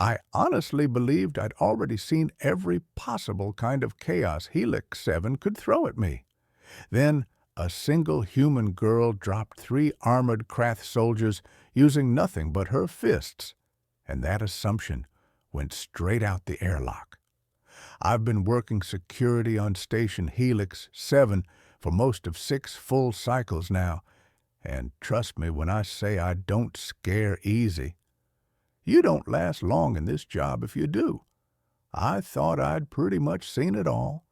I honestly believed I'd already seen every possible kind of chaos Helix 7 could throw at me. Then, a single human girl dropped 3 armored Krath soldiers using nothing but her fists, and that assumption went straight out the airlock. I've been working security on Station Helix 7 for most of 6 full cycles now, and trust me when I say I don't scare easy. You don't last long in this job if you do. I thought I'd pretty much seen it all.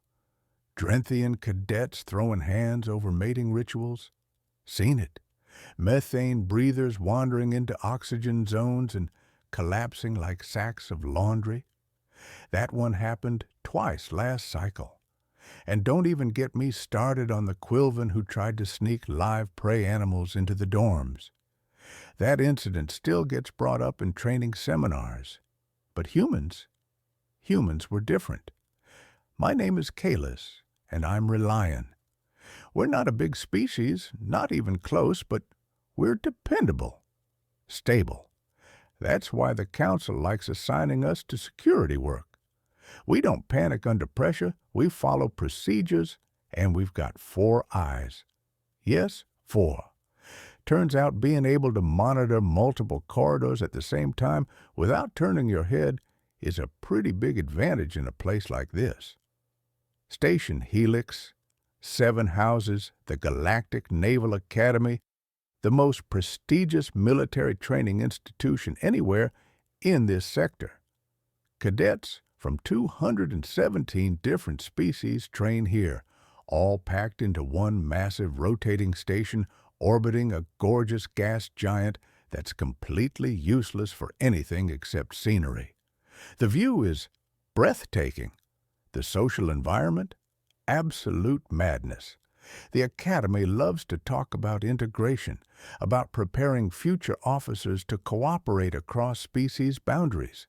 Drenthian cadets throwing hands over mating rituals? Seen it. Methane breathers wandering into oxygen zones and collapsing like sacks of laundry? That one happened twice last cycle. And don't even get me started on the Quilvan who tried to sneak live prey animals into the dorms. That incident still gets brought up in training seminars. But humans were different. My name is Kalis, and I'm Reliant. We're not a big species, not even close, but we're dependable, stable. That's why the Council likes assigning us to security work. We don't panic under pressure, we follow procedures, and we've got 4 eyes. Yes, 4. Turns out being able to monitor multiple corridors at the same time without turning your head is a pretty big advantage in a place like this. Station Helix 7 houses the Galactic Naval Academy, the most prestigious military training institution anywhere in this sector. Cadets from 217 different species train here, all packed into one massive rotating station orbiting a gorgeous gas giant that's completely useless for anything except scenery. The view is breathtaking. The social environment? Absolute madness. The Academy loves to talk about integration, about preparing future officers to cooperate across species boundaries.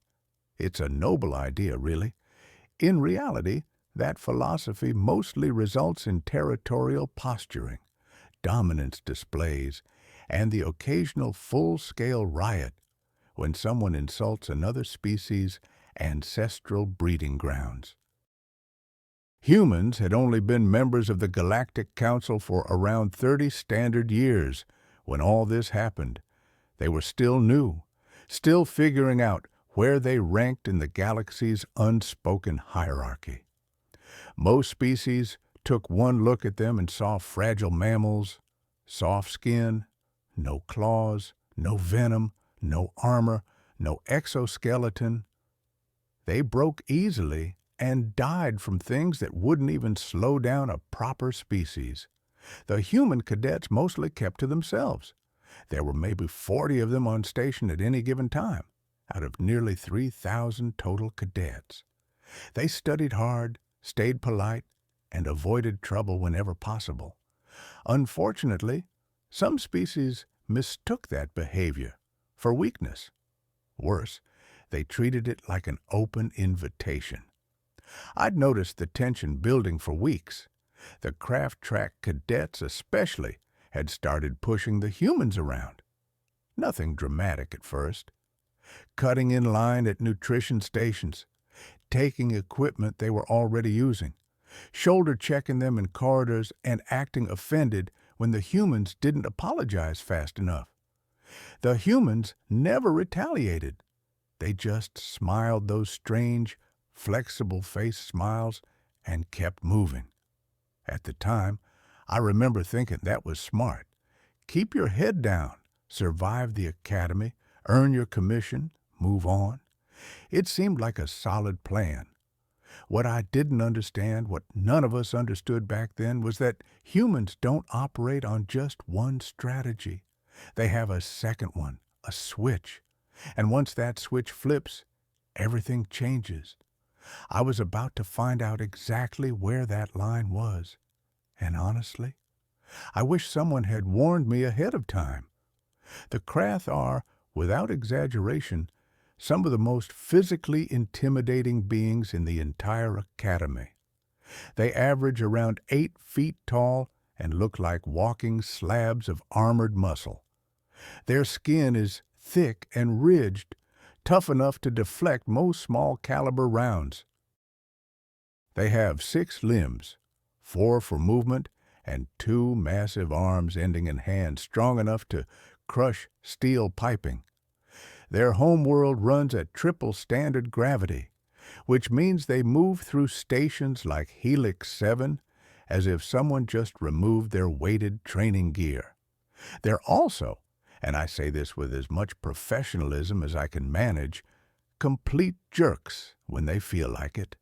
It's a noble idea, really. In reality, that philosophy mostly results in territorial posturing, dominance displays, and the occasional full-scale riot when someone insults another species' ancestral breeding grounds. Humans had only been members of the Galactic Council for around 30 standard years when all this happened. They were still new, still figuring out where they ranked in the galaxy's unspoken hierarchy. Most species took one look at them and saw fragile mammals, soft skin, no claws, no venom, no armor, no exoskeleton. They broke easily and died from things that wouldn't even slow down a proper species. The human cadets mostly kept to themselves. There were maybe 40 of them on station at any given time, out of nearly 3,000 total cadets. They studied hard, stayed polite, and avoided trouble whenever possible. Unfortunately, some species mistook that behavior for weakness. Worse, they treated it like an open invitation. I'd noticed the tension building for weeks. The craft track cadets especially had started pushing the humans around. Nothing dramatic at first. Cutting in line at nutrition stations, taking equipment they were already using, shoulder-checking them in corridors and acting offended when the humans didn't apologize fast enough. The humans never retaliated. They just smiled those strange, flexible-faced smiles and kept moving. At the time, I remember thinking that was smart. Keep your head down, survive the academy, earn your commission, move on. It seemed like a solid plan. What I didn't understand, what none of us understood back then, was that humans don't operate on just one strategy. They have a second one, a switch. And once that switch flips, everything changes. I was about to find out exactly where that line was. And honestly, I wish someone had warned me ahead of time. The Krath are, without exaggeration, some of the most physically intimidating beings in the entire academy. They average around 8 feet tall and look like walking slabs of armored muscle. Their skin is thick and ridged, tough enough to deflect most small-caliber rounds. They have 6 limbs, 4 for movement, and 2 massive arms ending in hands strong enough to crush steel piping. Their homeworld runs at triple standard gravity, which means they move through stations like Helix 7 as if someone just removed their weighted training gear. They're also, and I say this with as much professionalism as I can manage, complete jerks when they feel like it.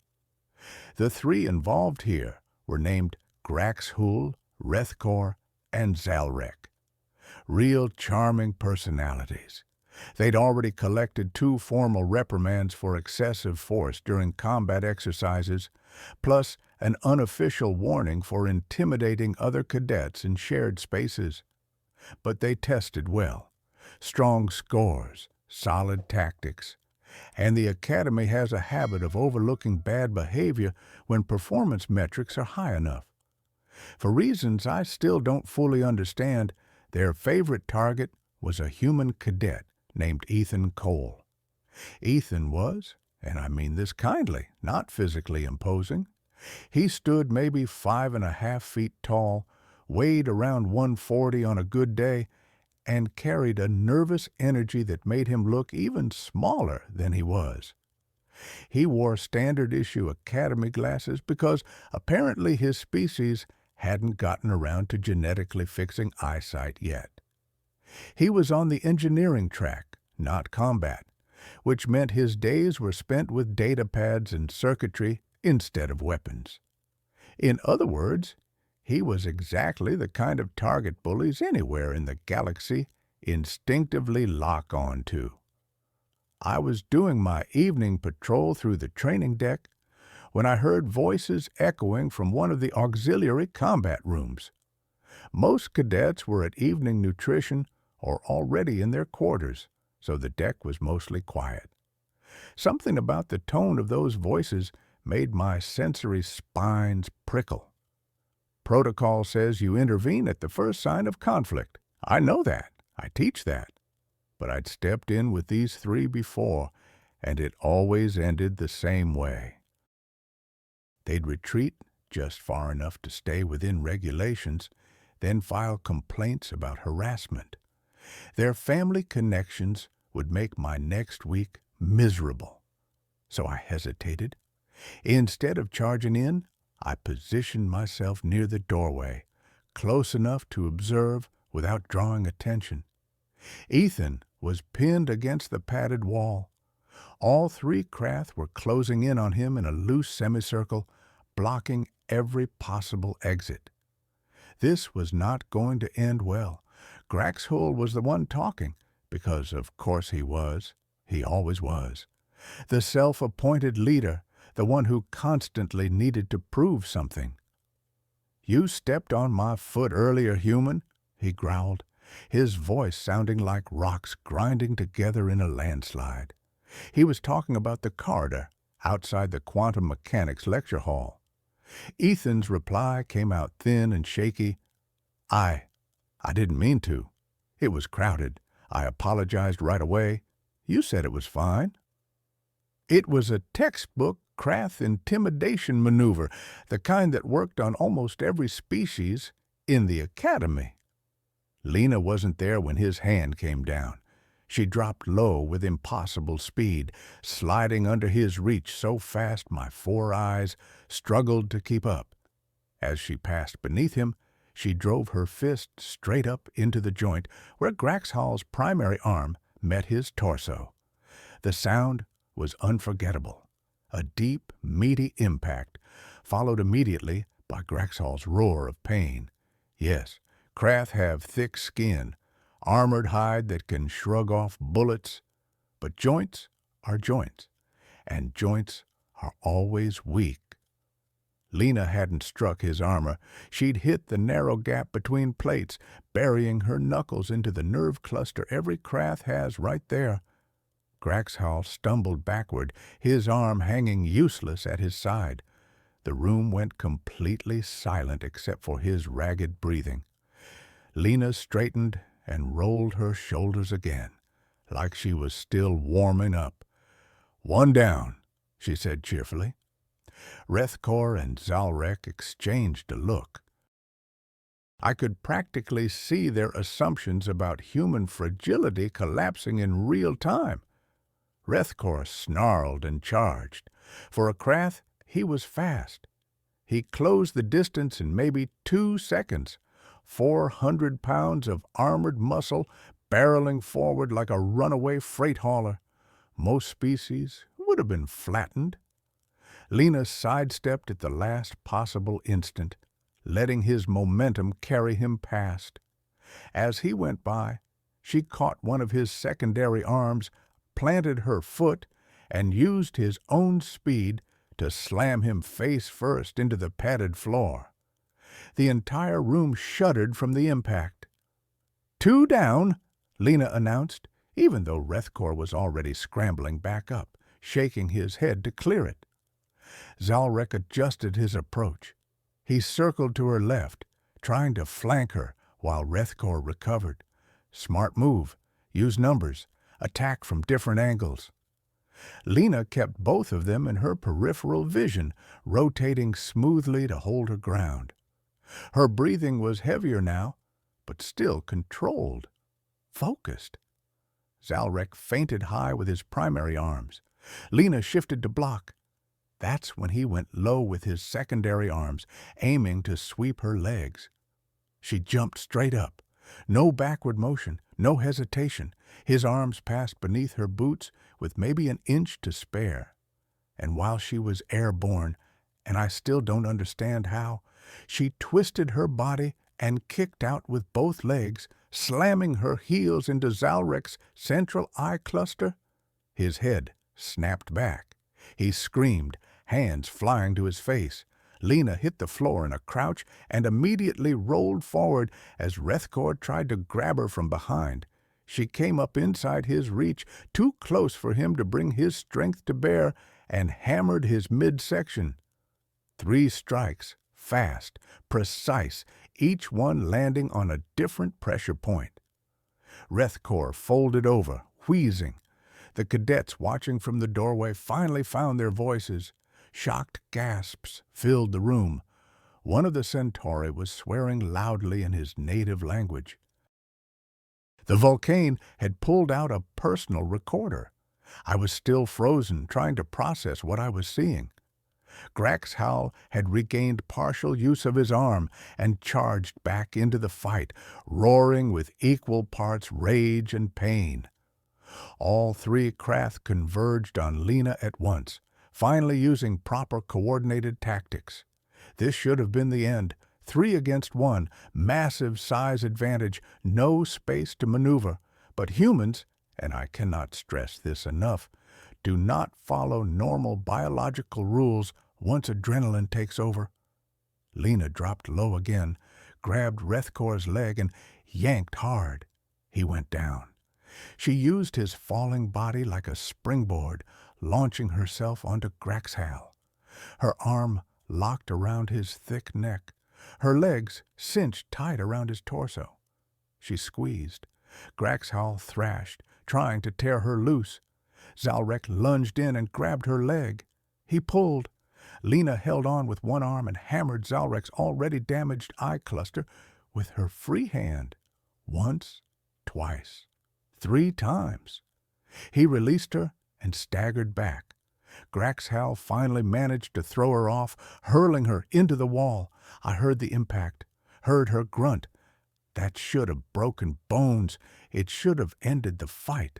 The 3 involved here were named Graxhul, Rethkor, and Zalrek. Real charming personalities. They'd already collected 2 formal reprimands for excessive force during combat exercises, plus an unofficial warning for intimidating other cadets in shared spaces. But they tested well. Strong scores, solid tactics, and the Academy has a habit of overlooking bad behavior when performance metrics are high enough. For reasons I still don't fully understand, their favorite target was a human cadet named Ethan Cole. Ethan was, and I mean this kindly, not physically imposing. He stood maybe 5.5 feet tall, weighed around 140 on a good day, and carried a nervous energy that made him look even smaller than he was. He wore standard-issue Academy glasses because apparently his species hadn't gotten around to genetically fixing eyesight yet. He was on the engineering track, not combat, which meant his days were spent with data pads and circuitry instead of weapons. In other words, he was exactly the kind of target bullies anywhere in the galaxy instinctively lock on to. I was doing my evening patrol through the training deck when I heard voices echoing from one of the auxiliary combat rooms. Most cadets were at evening nutrition or already in their quarters, so the deck was mostly quiet. Something about the tone of those voices made my sensory spines prickle. Protocol says you intervene at the first sign of conflict. I know that. I teach that. But I'd stepped in with these 3 before, and it always ended the same way. They'd retreat just far enough to stay within regulations, then file complaints about harassment. Their family connections would make my next week miserable. So I hesitated. Instead of charging in, I positioned myself near the doorway, close enough to observe without drawing attention. Ethan was pinned against the padded wall. All 3 Krath were closing in on him in a loose semicircle, blocking every possible exit. This was not going to end well. Graxhul was the one talking, because of course he was. He always was. The self-appointed leader, the one who constantly needed to prove something. "You stepped on my foot earlier, human," he growled, his voice sounding like rocks grinding together in a landslide. He was talking about the corridor outside the quantum mechanics lecture hall. Ethan's reply came out thin and shaky. I didn't mean to. It was crowded. I apologized right away. You said it was fine." It was a textbook Krath intimidation maneuver, the kind that worked on almost every species in the Academy. Lena wasn't there when his hand came down. She dropped low with impossible speed, sliding under his reach so fast my 4 eyes struggled to keep up. As she passed beneath him, she drove her fist straight up into the joint where Graxhall's primary arm met his torso. The sound was unforgettable. A deep, meaty impact, followed immediately by Graxhall's roar of pain. Yes, Krath have thick skin, armored hide that can shrug off bullets, but joints are joints, and joints are always weak. Lena hadn't struck his armor. She'd hit the narrow gap between plates, burying her knuckles into the nerve cluster every Krath has right there. Graxhall stumbled backward, his arm hanging useless at his side. The room went completely silent except for his ragged breathing. Lena straightened and rolled her shoulders again. like she was still warming up. "One down," she said cheerfully. Rethkor and Zalrek exchanged a look. I could practically see their assumptions about human fragility collapsing in real time. Rethkor snarled and charged. For a Krath, he was fast. He closed the distance in maybe 2 seconds. 400 pounds of armored muscle barreling forward like a runaway freight hauler. Most species would have been flattened. Lena sidestepped at the last possible instant, letting his momentum carry him past. As he went by, she caught one of his secondary arms, planted her foot, and used his own speed to slam him face first into the padded floor. The entire room shuddered from the impact. "Two down," Lena announced, even though Rethkor was already scrambling back up, shaking his head to clear it. Zalrek adjusted his approach. He circled to her left, trying to flank her while Rethkor recovered. Smart move. Use numbers. Attack from different angles. Lena kept both of them in her peripheral vision, rotating smoothly to hold her ground. Her breathing was heavier now, but still controlled, focused. Zalrek feinted high with his primary arms. Lena shifted to block. That's when he went low with his secondary arms, aiming to sweep her legs. She jumped straight up. No backward motion, no hesitation. His arms passed beneath her boots with maybe an inch to spare. And while she was airborne, and I still don't understand how, she twisted her body and kicked out with both legs, slamming her heels into Zalrek's central eye cluster. His head snapped back. He screamed, hands flying to his face. Lena hit the floor in a crouch and immediately rolled forward as Rethkor tried to grab her from behind. She came up inside his reach, too close for him to bring his strength to bear, and hammered his midsection. 3 strikes, fast, precise, each one landing on a different pressure point. Rethkor folded over, wheezing. The cadets watching from the doorway finally found their voices. Shocked gasps filled the room. One of the Centauri was swearing loudly in his native language. The Vulcane had pulled out a personal recorder. I was still frozen, trying to process what I was seeing. Graxhal had regained partial use of his arm and charged back into the fight, roaring with equal parts rage and pain. All 3 Krath converged on Lena at once, finally using proper coordinated tactics. This should have been the end. 3 against 1, massive size advantage, no space to maneuver. But humans, and I cannot stress this enough, do not follow normal biological rules once adrenaline takes over. Lena dropped low again, grabbed Rethkor's leg, and yanked hard. He went down. She used his falling body like a springboard, launching herself onto Graxhal. Her arm locked around his thick neck, her legs cinched tight around his torso. She squeezed. Graxhal thrashed, trying to tear her loose. Zalrek lunged in and grabbed her leg. He pulled. Lena held on with one arm and hammered Zalrek's already damaged eye cluster with her free hand. Once, twice, 3 times. He released her and staggered back. Graxhal finally managed to throw her off, hurling her into the wall. I heard the impact, heard her grunt. That should have broken bones. It should have ended the fight.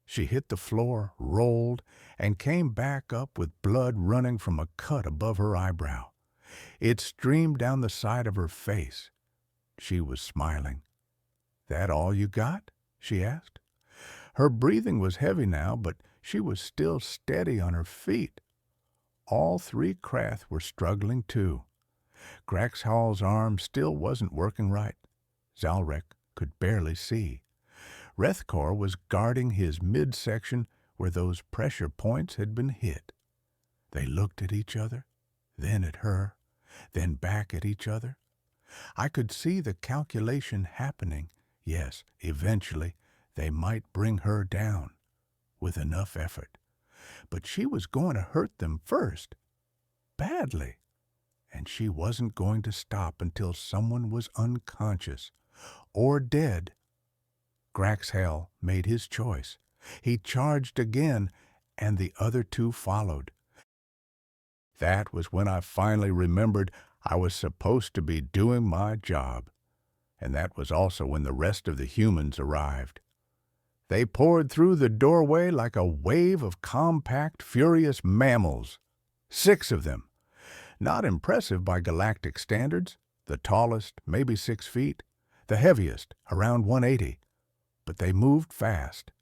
She hit the floor, rolled, and came back up with blood running from a cut above her eyebrow. It streamed down the side of her face. She was smiling. "That all you got?" she asked. Her breathing was heavy now, but she was still steady on her feet. All 3 Krath were struggling too. Graxhal's arm still wasn't working right. Zalrek could barely see. Rethkor was guarding his midsection where those pressure points had been hit. They looked at each other, then at her, then back at each other. I could see the calculation happening. Yes, eventually, They might bring her down with enough effort. But she was going to hurt them first, badly. And she wasn't going to stop until someone was unconscious or dead. Graxhell made his choice. He charged again, and the other two followed. That was when I finally remembered I was supposed to be doing my job. And that was also when the rest of the humans arrived. They poured through the doorway like a wave of compact, furious mammals. 6 of them. Not impressive by galactic standards, the tallest, maybe 6 feet, the heaviest, around 180. But they moved fast,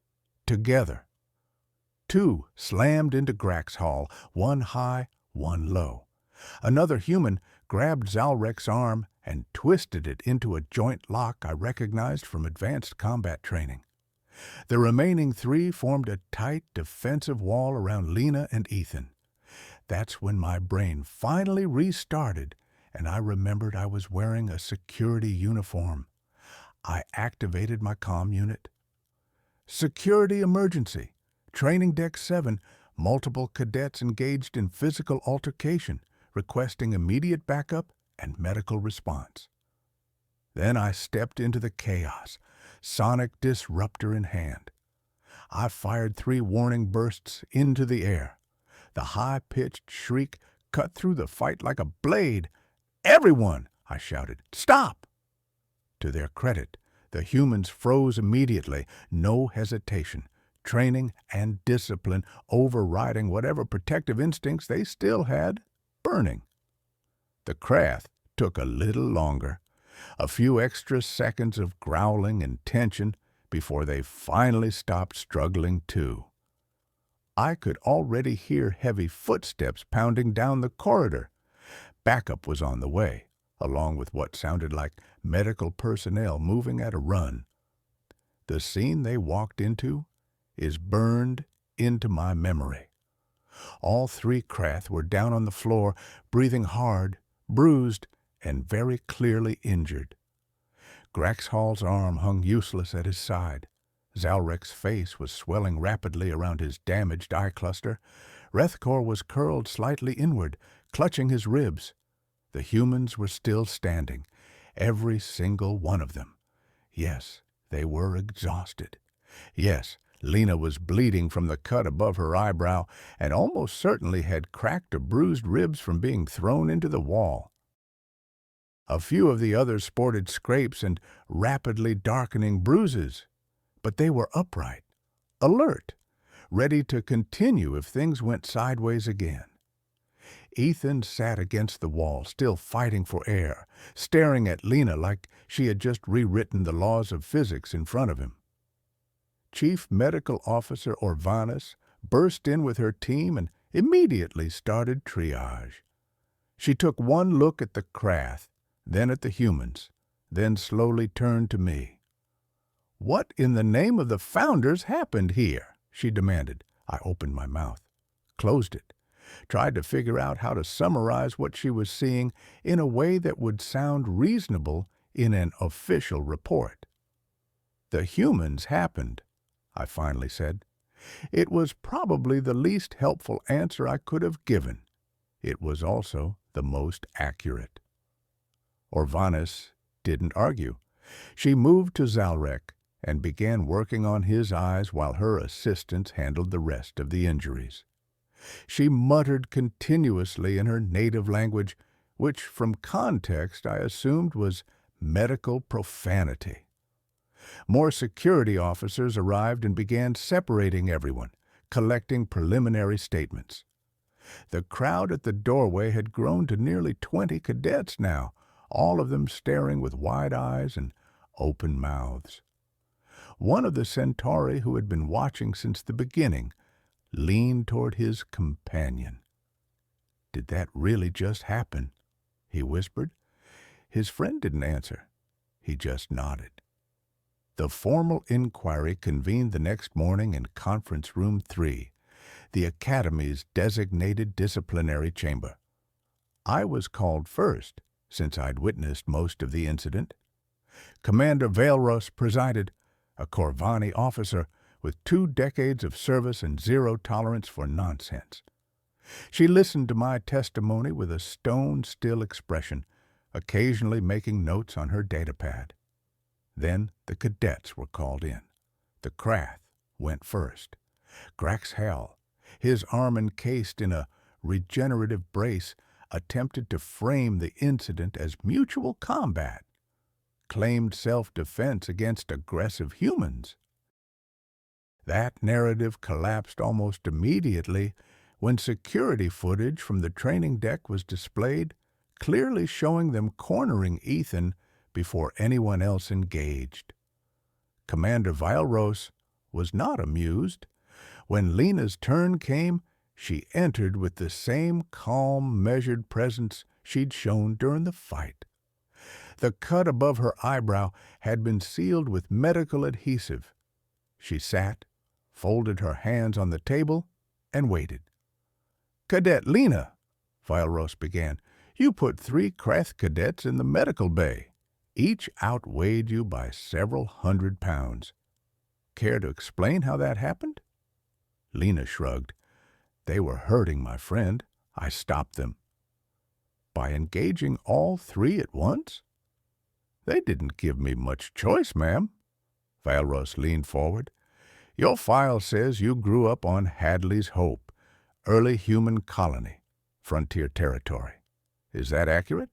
together. 2 slammed into Graxhall, 1 high, 1 low. Another human grabbed Zalrek's arm and twisted it into a joint lock I recognized from advanced combat training. The remaining 3 formed a tight defensive wall around Lena and Ethan. That's when my brain finally restarted, and I remembered I was wearing a security uniform. I activated my comm unit. Security emergency. Training Deck 7, multiple cadets engaged in physical altercation, requesting immediate backup and medical response. Then I stepped into the chaos, sonic disruptor in hand. I fired 3 warning bursts into the air. The high-pitched shriek cut through the fight like a blade. "Everyone!" I shouted. "Stop!" To their credit, the humans froze immediately, no hesitation, training and discipline overriding whatever protective instincts they still had burning. The Krath took a little longer, a few extra seconds of growling and tension before they finally stopped struggling too. I could already hear heavy footsteps pounding down the corridor. Backup was on the way, along with what sounded like medical personnel moving at a run. The scene they walked into is burned into my memory. All 3 Krath were down on the floor, breathing hard, bruised, and very clearly injured. Graxhall's arm hung useless at his side. Zalrek's face was swelling rapidly around his damaged eye cluster. Rethkor was curled slightly inward, clutching his ribs. The humans were still standing, every single one of them. Yes, they were exhausted. Yes, Lena was bleeding from the cut above her eyebrow and almost certainly had cracked or bruised ribs from being thrown into the wall. A few of the others sported scrapes and rapidly darkening bruises, but they were upright, alert, ready to continue if things went sideways again. Ethan sat against the wall, still fighting for air, staring at Lena like she had just rewritten the laws of physics in front of him. Chief Medical Officer Orvanis burst in with her team and immediately started triage. She took one look at the Krath, then at the humans, then slowly turned to me. "What in the name of the founders happened here?" she demanded. I opened my mouth, closed it, tried to figure out how to summarize what she was seeing in a way that would sound reasonable in an official report. "The humans happened," I finally said. It was probably the least helpful answer I could have given. It was also the most accurate. Orvanis didn't argue. She moved to Zalrek and began working on his eyes while her assistants handled the rest of the injuries. She muttered continuously in her native language, which from context I assumed was medical profanity. More security officers arrived and began separating everyone, collecting preliminary statements. The crowd at the doorway had grown to nearly 20 cadets now, all of them staring with wide eyes and open mouths. One of the Centauri who had been watching since the beginning leaned toward his companion. "Did that really just happen?" he whispered. His friend didn't answer. He just nodded. The formal inquiry convened the next morning in Conference Room 3, the Academy's designated disciplinary chamber. I was called first, since I'd witnessed most of the incident. Commander Vailros presided. a Corvani officer with 2 decades of service and zero tolerance for nonsense. She listened to my testimony with a stone-still expression, occasionally making notes on her datapad. Then the cadets were called in. The Krath went first. Grax Hell, his arm encased in a regenerative brace, attempted to frame the incident as mutual combat, claimed self-defense against aggressive humans. That narrative collapsed almost immediately when security footage from the training deck was displayed, clearly showing them cornering Ethan before anyone else engaged. Commander Vileros was not amused. When Lena's turn came, she entered with the same calm, measured presence she'd shown during the fight. The cut above her eyebrow had been sealed with medical adhesive. She sat, folded her hands on the table, and waited. "Cadet Lena," Vileros began, "you put 3 Krath cadets in the medical bay. Each outweighed you by several 100 pounds. Care to explain how that happened?" Lena shrugged. "They were hurting my friend. I stopped them." "By engaging all 3 at once?" "They didn't give me much choice, ma'am." Vileros leaned forward. "Your file says you grew up on Hadley's Hope, early human colony, frontier territory. Is that accurate?"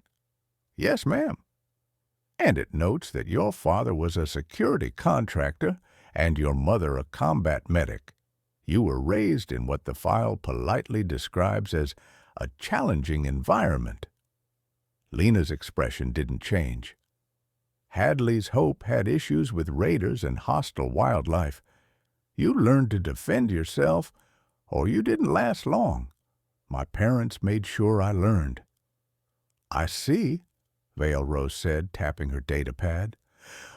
"Yes, ma'am." "And it notes that your father was a security contractor and your mother a combat medic. You were raised in what the file politely describes as a challenging environment." Lena's expression didn't change. "Hadley's Hope had issues with raiders and hostile wildlife. You learned to defend yourself, or you didn't last long. My parents made sure I learned." "I see," Vileros said, tapping her datapad.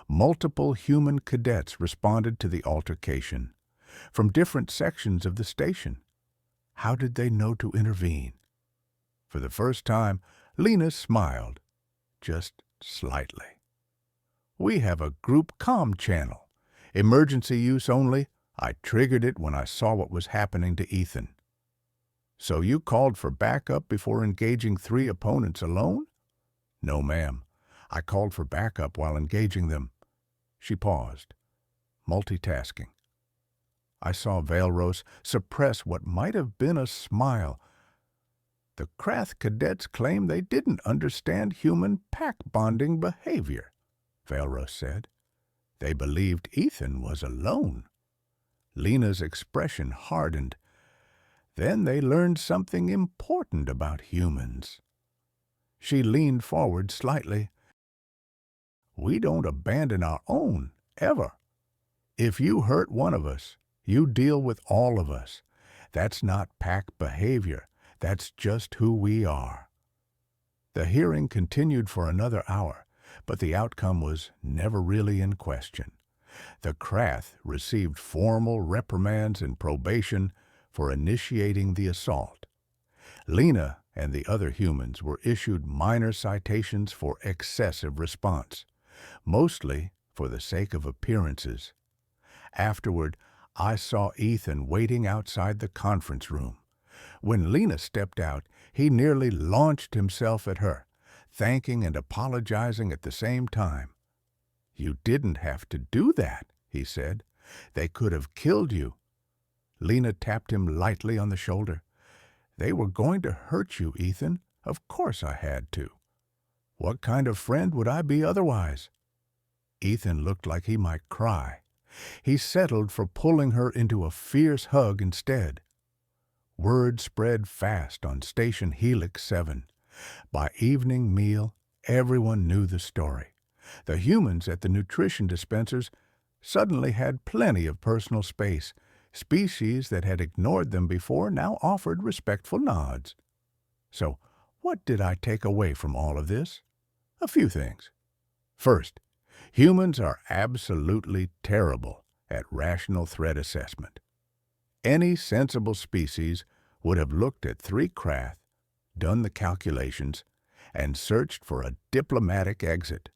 Multiple human cadets responded to the altercation, from different sections of the station. How did they know to intervene? For the first time, Lena smiled, just slightly. "We have a group comm channel. Emergency use only. I triggered it when I saw what was happening to Ethan." "So you called for backup before engaging 3 opponents alone?" "No, ma'am. I called for backup while engaging them." She paused, multitasking. I saw Vileros suppress what might have been a smile. "The Krath cadets claim they didn't understand human pack-bonding behavior," Vileros said. "They believed Ethan was alone." Lena's expression hardened. "Then they learned something important about humans." She leaned forward slightly. "We don't abandon our own, ever. If you hurt one of us, you deal with all of us. That's not pack behavior. That's just who we are." The hearing continued for another hour, but the outcome was never really in question. The Krath received formal reprimands and probation for initiating the assault. Lena and the other humans were issued minor citations for excessive response, mostly for the sake of appearances. Afterward, I saw Ethan waiting outside the conference room. When Lena stepped out, he nearly launched himself at her, thanking and apologizing at the same time. "You didn't have to do that," he said. "They could have killed you." Lena tapped him lightly on the shoulder. "They were going to hurt you, Ethan. Of course I had to. What kind of friend would I be otherwise?" Ethan looked like he might cry. He settled for pulling her into a fierce hug instead. Word spread fast on Station Helix 7. By evening meal, everyone knew the story. The humans at the nutrition dispensers suddenly had plenty of personal space. Species that had ignored them before now offered respectful nods. So, what did I take away from all of this? A few things. First, humans are absolutely terrible at rational threat assessment. Any sensible species would have looked at 3 Krath, done the calculations, and searched for a diplomatic exit.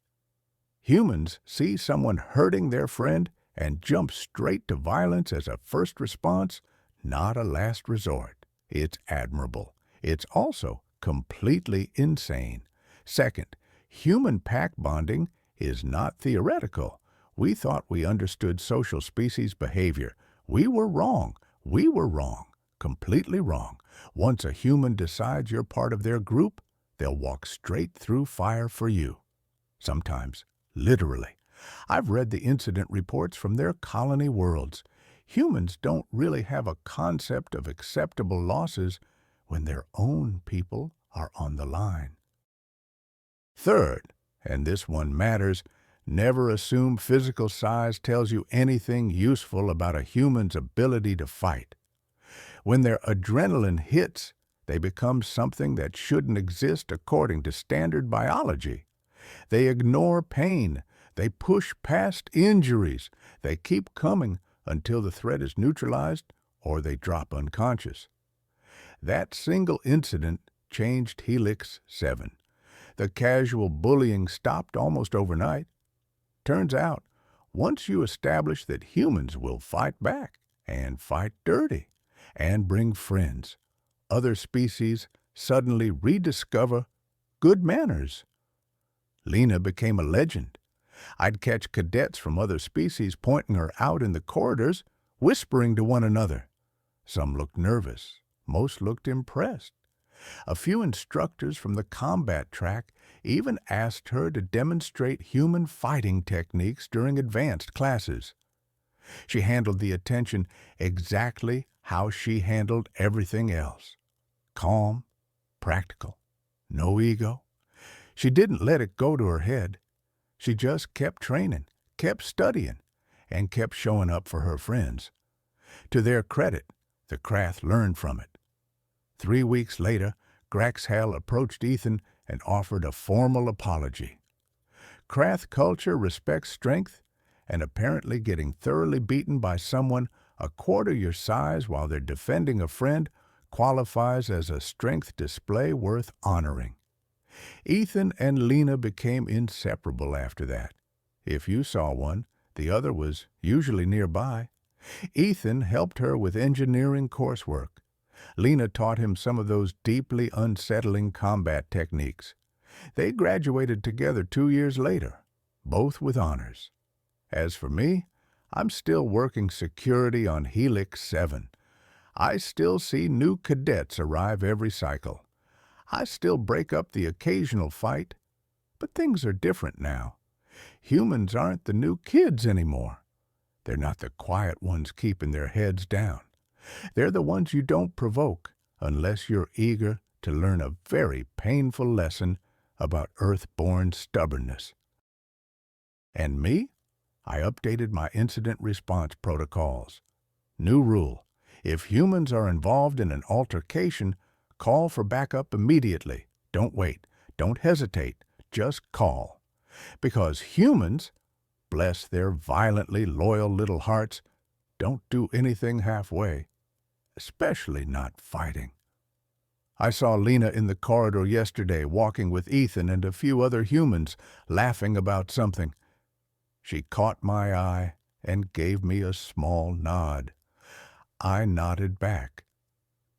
Humans see someone hurting their friend and jump straight to violence as a first response, not a last resort. It's admirable. It's also completely insane. Second, human pack bonding is not theoretical. We thought we understood social species behavior. We were wrong. We were wrong. Completely wrong. Once a human decides you're part of their group, they'll walk straight through fire for you. Sometimes, literally. I've read the incident reports from their colony worlds. Humans don't really have a concept of acceptable losses when their own people are on the line. Third, and this one matters, never assume physical size tells you anything useful about a human's ability to fight. When their adrenaline hits, they become something that shouldn't exist according to standard biology. They ignore pain. They push past injuries. They keep coming until the threat is neutralized or they drop unconscious. That single incident changed Helix 7. The casual bullying stopped almost overnight. Turns out, once you establish that humans will fight back and fight dirty and bring friends, other species suddenly rediscover good manners. Lena became a legend. I'd catch cadets from other species pointing her out in the corridors, whispering to one another. Some looked nervous. Most looked impressed. A few instructors from the combat track even asked her to demonstrate human fighting techniques during advanced classes. She handled the attention exactly how she handled everything else. Calm, practical, no ego. She didn't let it go to her head. She just kept training, kept studying, and kept showing up for her friends. To their credit, the Krath learned from it. 3 weeks later, Graxhal approached Ethan and offered a formal apology. Krath culture respects strength, and apparently getting thoroughly beaten by someone a quarter your size while they're defending a friend qualifies as a strength display worth honoring. Ethan and Lena became inseparable after that. If you saw one, the other was usually nearby. Ethan helped her with engineering coursework. Lena taught him some of those deeply unsettling combat techniques. They graduated together 2 years later, both with honors. As for me, I'm still working security on Helix 7. I still see new cadets arrive every cycle. I still break up the occasional fight, but things are different now. Humans aren't the new kids anymore. They're not the quiet ones keeping their heads down. They're the ones you don't provoke unless you're eager to learn a very painful lesson about Earthborn stubbornness. And me? I updated my incident response protocols. New rule: if humans are involved in an altercation, call for backup immediately. Don't wait. Don't hesitate. Just call. Because humans, bless their violently loyal little hearts, don't do anything halfway, especially not fighting. I saw Lena in the corridor yesterday walking with Ethan and a few other humans, laughing about something. She caught my eye and gave me a small nod. I nodded back.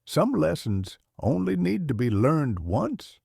Some lessons only need to be learned once.